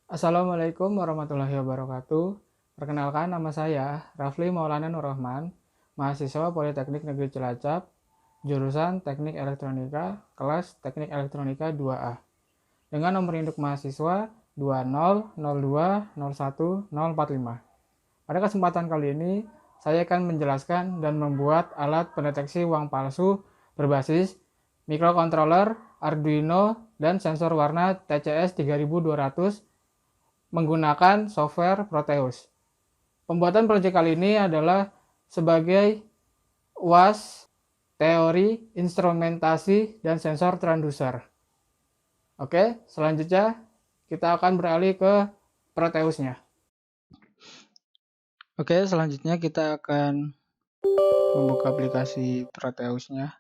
Assalamualaikum warahmatullahi wabarakatuh. Perkenalkan, nama saya Rafli Maulana Nur Rahman, mahasiswa Politeknik Negeri Cilacap, jurusan Teknik Elektronika, kelas Teknik Elektronika 2A, dengan nomor induk mahasiswa 2002010045. Pada kesempatan kali ini, saya akan menjelaskan dan membuat alat pendeteksi uang palsu berbasis microcontroller, Arduino, dan sensor warna TCS 3200 menggunakan software Proteus. Pembuatan proyek kali ini adalah sebagai UAS teori instrumentasi dan sensor transducer. Oke, selanjutnya kita akan beralih ke Proteusnya. Oke, selanjutnya kita akan membuka aplikasi Proteusnya.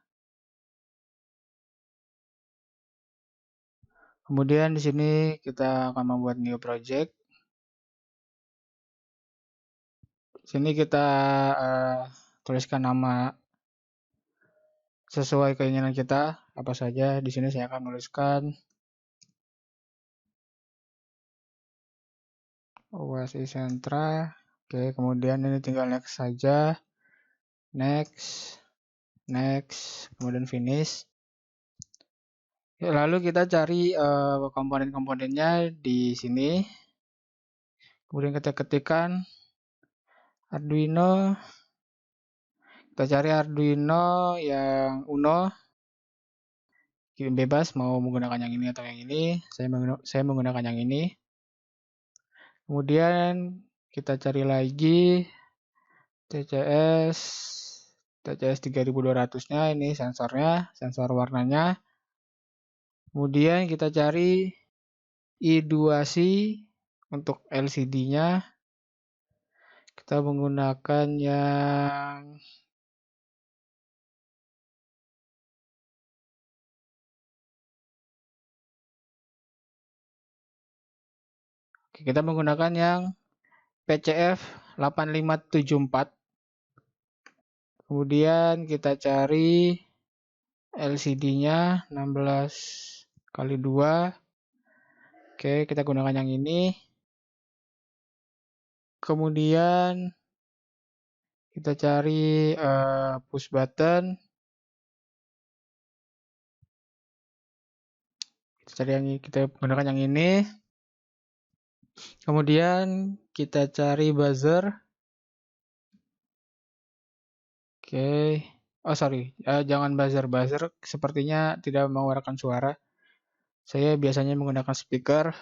Kemudian di sini kita akan membuat new project. Di sini kita tuliskan nama sesuai keinginan kita, apa saja. Di sini saya akan menuliskan UASI Sentra. Oke, kemudian ini tinggal next saja. Next, kemudian finish. Lalu kita cari komponen-komponennya di sini. Kemudian kita ketikkan Arduino. Kita cari Arduino yang Uno. Bebas mau menggunakan yang ini atau yang ini. Saya menggunakan yang ini. Kemudian kita cari lagi TCS 3200-nya, ini sensornya, sensor warnanya. Kemudian kita cari I2C untuk LCD-nya. Kita menggunakan yang PCF 8574. Kemudian kita cari LCD-nya 16x2. Oke, kita gunakan yang ini. Kemudian kita cari push button. Kita gunakan yang ini. Kemudian kita cari buzzer. Oke. Oh sorry, jangan buzzer. Buzzer sepertinya tidak mengeluarkan suara. Saya biasanya menggunakan speaker.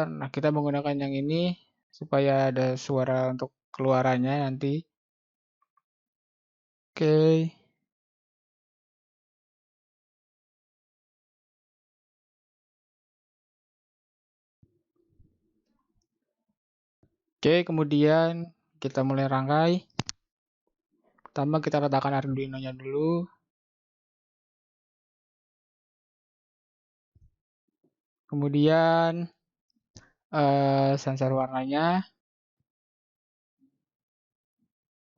Nah, kita menggunakan yang ini supaya ada suara untuk keluarannya nanti. Oke. Oke, kemudian kita mulai rangkai. Pertama kita letakkan Arduino-nya dulu. Kemudian sensor warnanya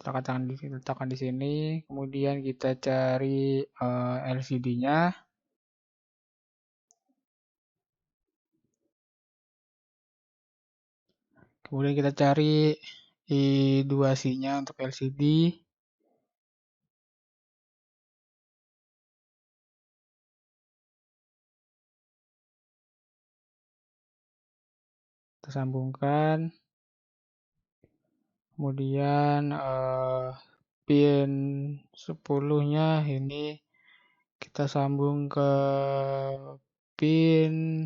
letakkan di sini. Kemudian kita cari LCD-nya. Kemudian kita cari I2C-nya untuk LCD. Kita sambungkan. Kemudian pin 10-nya ini kita sambung ke pin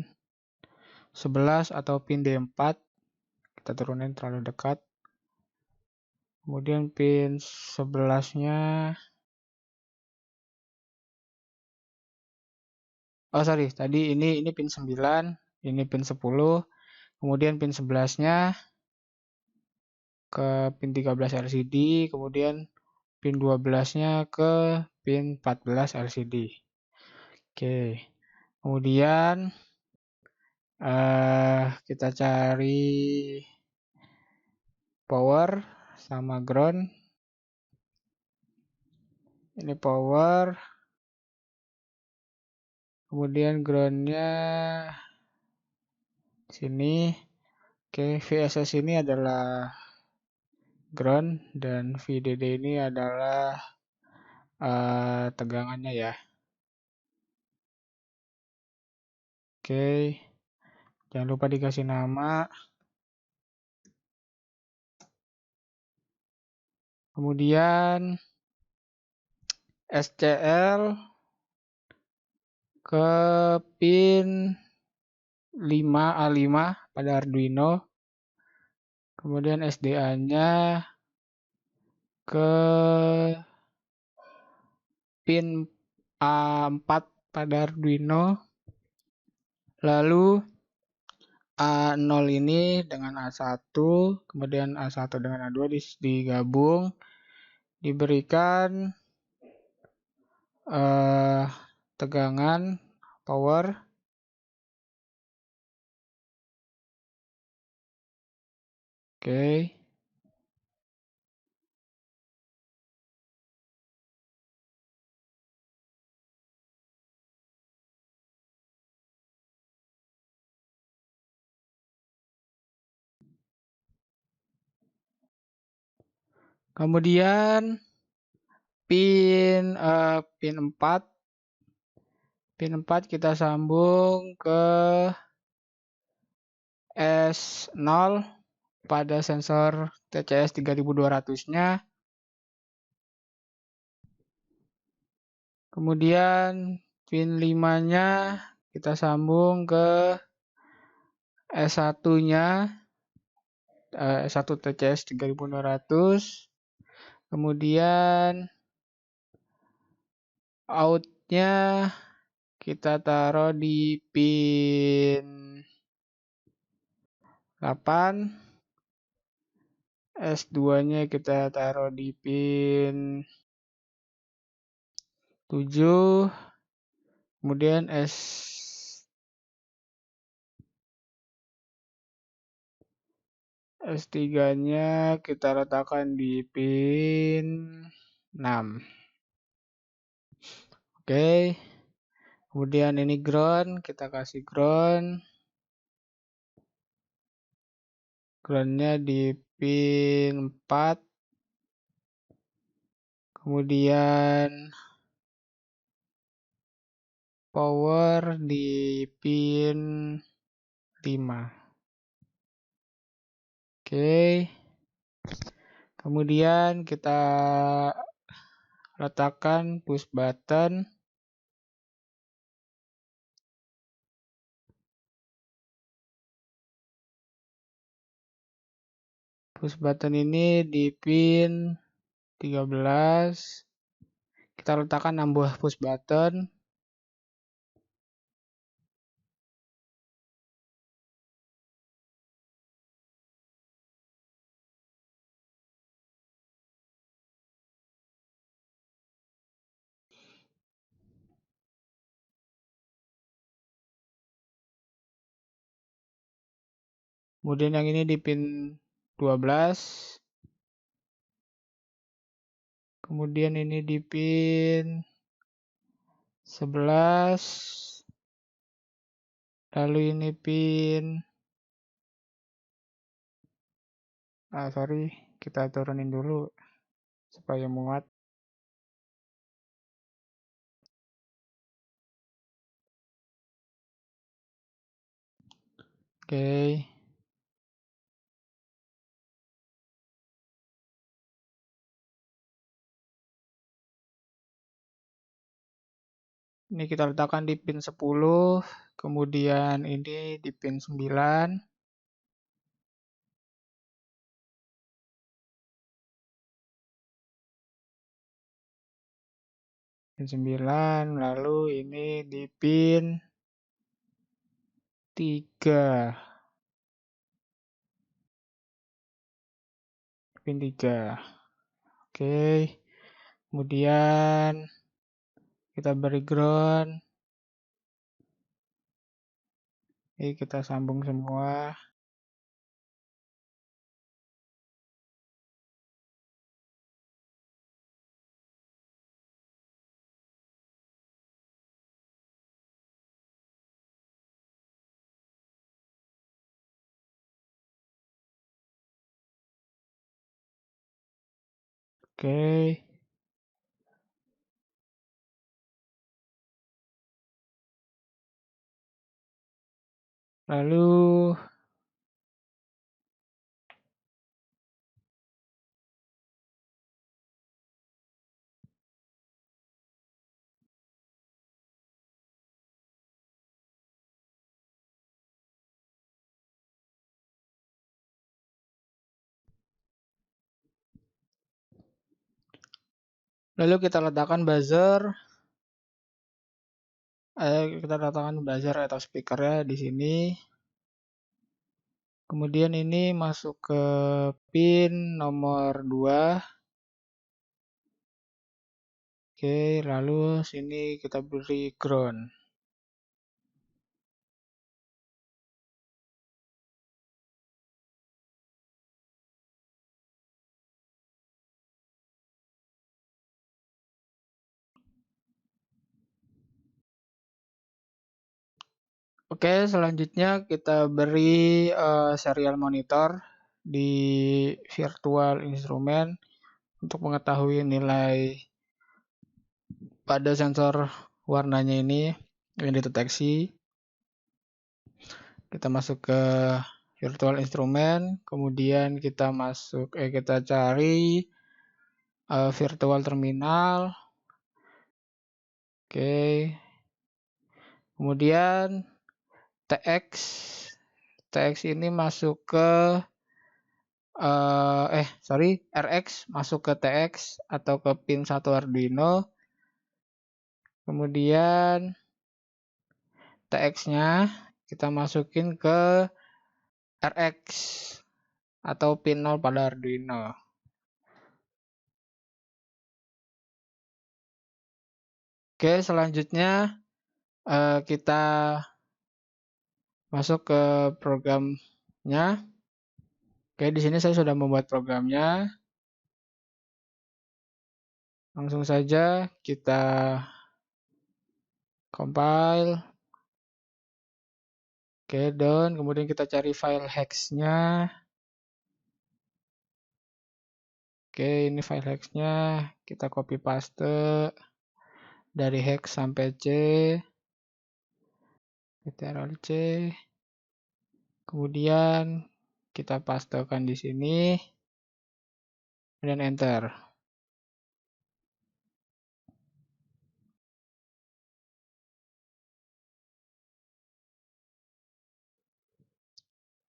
11 atau pin D4. Kita turunin terlalu dekat. Kemudian pin 11-nya. Oh sorry, tadi ini pin 9, ini pin 10. Kemudian pin 11-nya ke pin 13 LCD, kemudian pin 12-nya ke pin 14 LCD. Oke. Kemudian kita cari power sama ground. Ini power. kemudian groundnya sini. Oke, VSS ini adalah ground dan VDD ini adalah tegangannya ya. Oke, jangan lupa dikasih nama. Kemudian SCL ke pin 5A5 pada Arduino. Kemudian SDA-nya ke pin A4 pada Arduino. Lalu A0 ini dengan A1, kemudian A1 dengan A2 digabung, diberikan tegangan power. Oke. Kemudian pin 4 kita sambung ke S0 pada sensor TCS 3200-nya. Kemudian pin 5-nya kita sambung ke S1-nya, S1 TCS 3200. Kemudian out-nya kita taruh di pin 8. S2-nya kita taruh di pin 7. Kemudian S3-nya kita letakkan di pin 6. Oke. Kemudian ini ground, kita kasih ground. Groundnya di pin 4. Kemudian power di pin 5. Oke. Kemudian kita letakkan push button. Push button ini di pin 13. Kita letakkan 6 buah push button. Kemudian yang ini di pin 12. Kemudian ini di pin 11. Lalu ini pin sorry, kita turunin dulu supaya muat. Oke. Ini kita letakkan di pin 10, kemudian ini di pin 9. Pin 9, lalu ini di pin 3. Pin 3. Oke. Kemudian kita beri ground. Ini kita sambung semua. Oke. Lalu kita letakkan buzzer, atau speakernya di sini. Kemudian ini masuk ke pin nomor 2. Oke, lalu sini kita beri ground. Oke, selanjutnya kita beri serial monitor di virtual instrument untuk mengetahui nilai pada sensor warnanya ini yang dideteksi. Kita masuk ke virtual instrument, kemudian kita cari virtual terminal. Oke. Kemudian TX ini masuk ke RX masuk ke TX atau ke pin 1 Arduino. Kemudian TX-nya kita masukin ke RX atau pin 0 pada Arduino. Oke, selanjutnya kita masuk ke programnya. Oke, di sini saya sudah membuat programnya. Langsung saja kita compile. Oke, done. Kemudian kita cari file hex-nya. Oke, ini file hex-nya. Kita copy paste dari hex sampai C. Ctrl C. Kemudian kita pastekan di sini. Dan enter.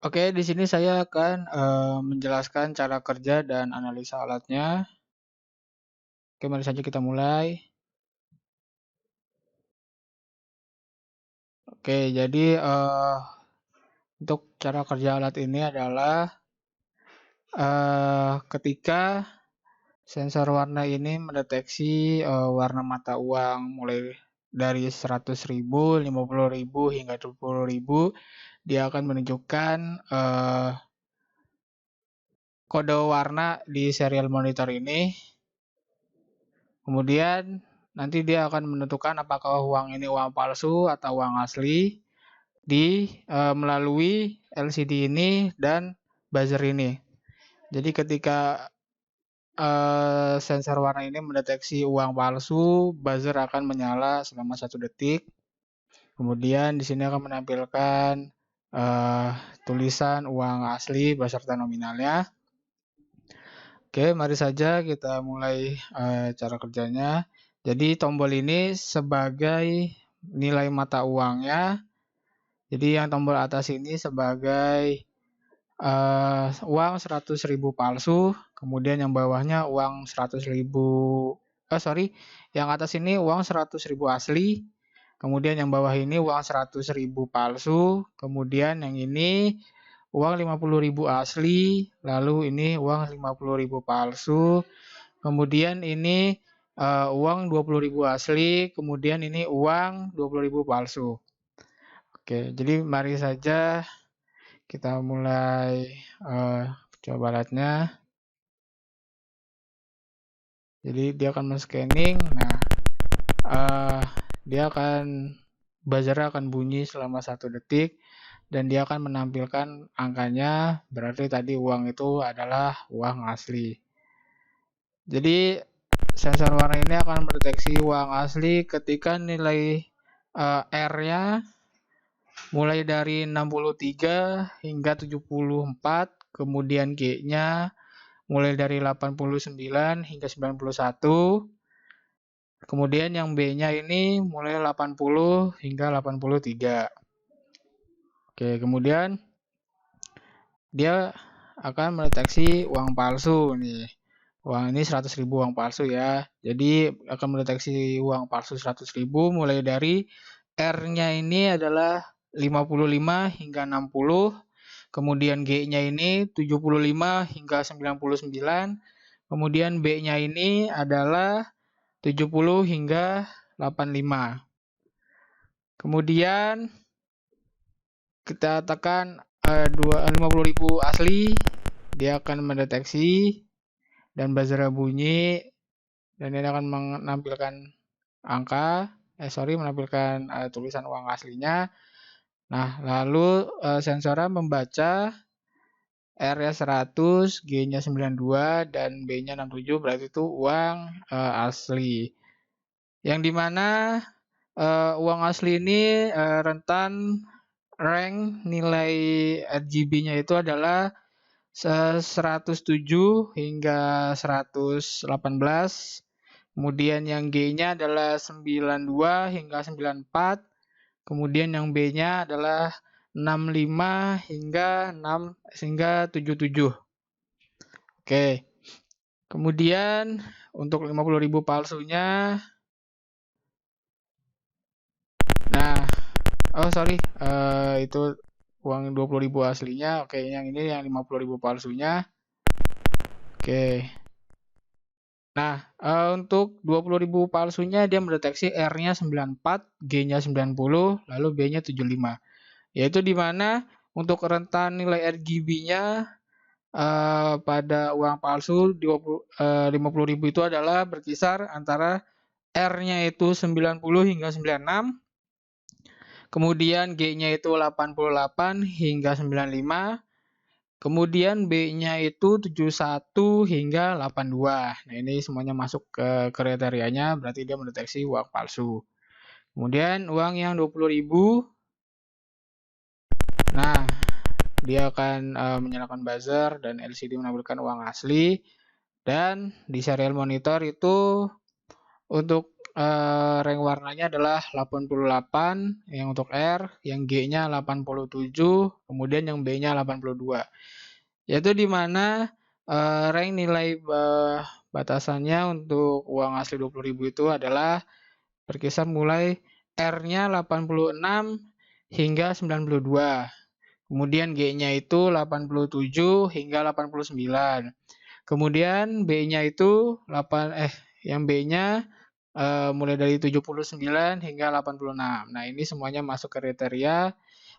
Oke, di sini saya akan menjelaskan cara kerja dan analisa alatnya. Oke, mari saja kita mulai. Oke, jadi untuk cara kerja alat ini adalah ketika sensor warna ini mendeteksi warna mata uang mulai dari 100.000, 50.000 hingga 20.000, dia akan menunjukkan kode warna di serial monitor ini. Kemudian nanti dia akan menentukan apakah uang ini uang palsu atau uang asli melalui LCD ini dan buzzer ini. Jadi ketika sensor warna ini mendeteksi uang palsu, buzzer akan menyala selama 1 detik. Kemudian di sini akan menampilkan tulisan uang asli beserta nominalnya. Oke, mari saja kita mulai cara kerjanya. Jadi tombol ini sebagai nilai mata uangnya. Jadi yang tombol atas ini sebagai uang 100.000 palsu, kemudian yang bawahnya uang 100.000, yang atas ini uang 100.000 asli, kemudian yang bawah ini uang 100.000 palsu, kemudian yang ini uang 50.000 asli, lalu ini uang 50.000 palsu, kemudian ini uang 20.000 asli, kemudian ini uang 20.000 palsu. Oke, jadi mari saja kita mulai coba alatnya. Jadi dia akan men-scanning. Nah, buzzer akan bunyi selama 1 detik dan dia akan menampilkan angkanya. Berarti tadi uang itu adalah uang asli. Jadi sensor warna ini akan mendeteksi uang asli ketika nilai R-nya mulai dari 63 hingga 74, kemudian G-nya mulai dari 89 hingga 91, kemudian yang B-nya ini mulai 80 hingga 83. Oke, kemudian dia akan mendeteksi uang palsu nih. Uang ini 100.000 uang palsu ya. Jadi akan mendeteksi uang palsu 100.000 mulai dari R-nya ini adalah 55 hingga 60, kemudian G-nya ini 75 hingga 99, kemudian B-nya ini adalah 70 hingga 85. Kemudian kita tekan 50.000 asli, dia akan mendeteksi dan buzzer bunyi dan ini akan menampilkan menampilkan tulisan uang aslinya. Nah, lalu sensornya membaca R-nya 100, G-nya 92 dan B-nya 67, berarti itu uang asli. Yang dimana uang asli ini rentan rank nilai RGB-nya itu adalah 107 hingga 118. Kemudian yang G-nya adalah 92 hingga 94. Kemudian yang B-nya adalah 65 hingga 77. Oke. Kemudian untuk 50.000 palsunya, nah, itu uang 20.000 aslinya. Oke, yang ini yang 50.000 palsunya. Oke. Nah, untuk 20.000 palsunya dia mendeteksi R-nya 94, G-nya 90, lalu B-nya 75. Yaitu di mana untuk rentan nilai RGB-nya pada uang palsu 50.000 itu adalah berkisar antara R-nya itu 90 hingga 96, kemudian G-nya itu 88 hingga 95, kemudian B-nya itu 71 hingga 82. Nah, ini semuanya masuk ke kriterianya, berarti dia mendeteksi uang palsu. Kemudian uang yang 20.000, nah, dia akan menyalakan buzzer dan LCD menampilkan uang asli. Dan di serial monitor itu untuk rank warnanya adalah 88 yang untuk R, yang G-nya 87, kemudian yang B-nya 82. Yaitu di mana rank nilai batasannya untuk uang asli 20.000 itu adalah berkisar mulai R-nya 86 hingga 92. Kemudian G-nya itu 87 hingga 89. Kemudian B-nya itu yang B-nya mulai dari 79 hingga 86. Nah, ini semuanya masuk kriteria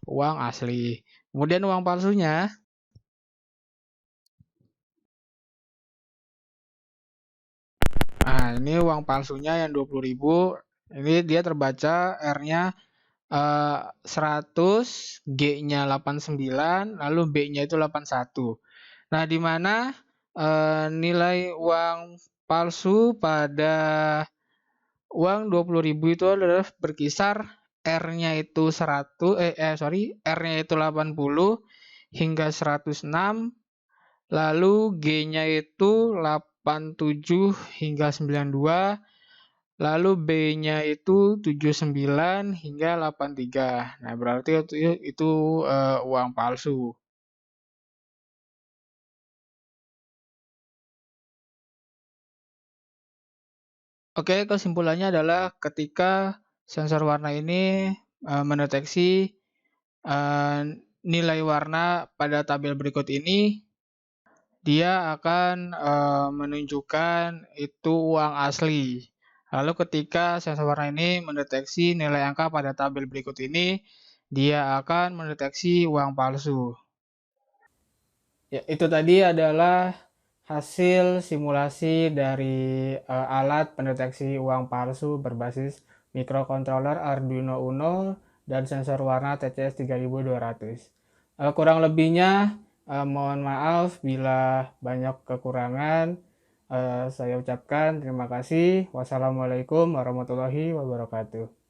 uang asli. Kemudian uang palsunya, nah, ini uang palsunya yang 20.000. Ini dia terbaca R-nya 100, G-nya 89, lalu B-nya itu 81. Nah, di mana nilai uang palsu pada uang 20.000 itu adalah berkisar R-nya itu R-nya itu 80 hingga 106, lalu G-nya itu 87 hingga 92, lalu B-nya itu 79 hingga 83. Nah, berarti itu uang palsu. Oke, kesimpulannya adalah ketika sensor warna ini mendeteksi nilai warna pada tabel berikut ini, dia akan menunjukkan itu uang asli. Lalu ketika sensor warna ini mendeteksi nilai angka pada tabel berikut ini, dia akan mendeteksi uang palsu. Ya, itu tadi adalah hasil simulasi dari alat pendeteksi uang palsu berbasis microcontroller Arduino Uno dan sensor warna TCS 3200. Kurang lebihnya mohon maaf bila banyak kekurangan. Saya ucapkan terima kasih. Wassalamualaikum warahmatullahi wabarakatuh.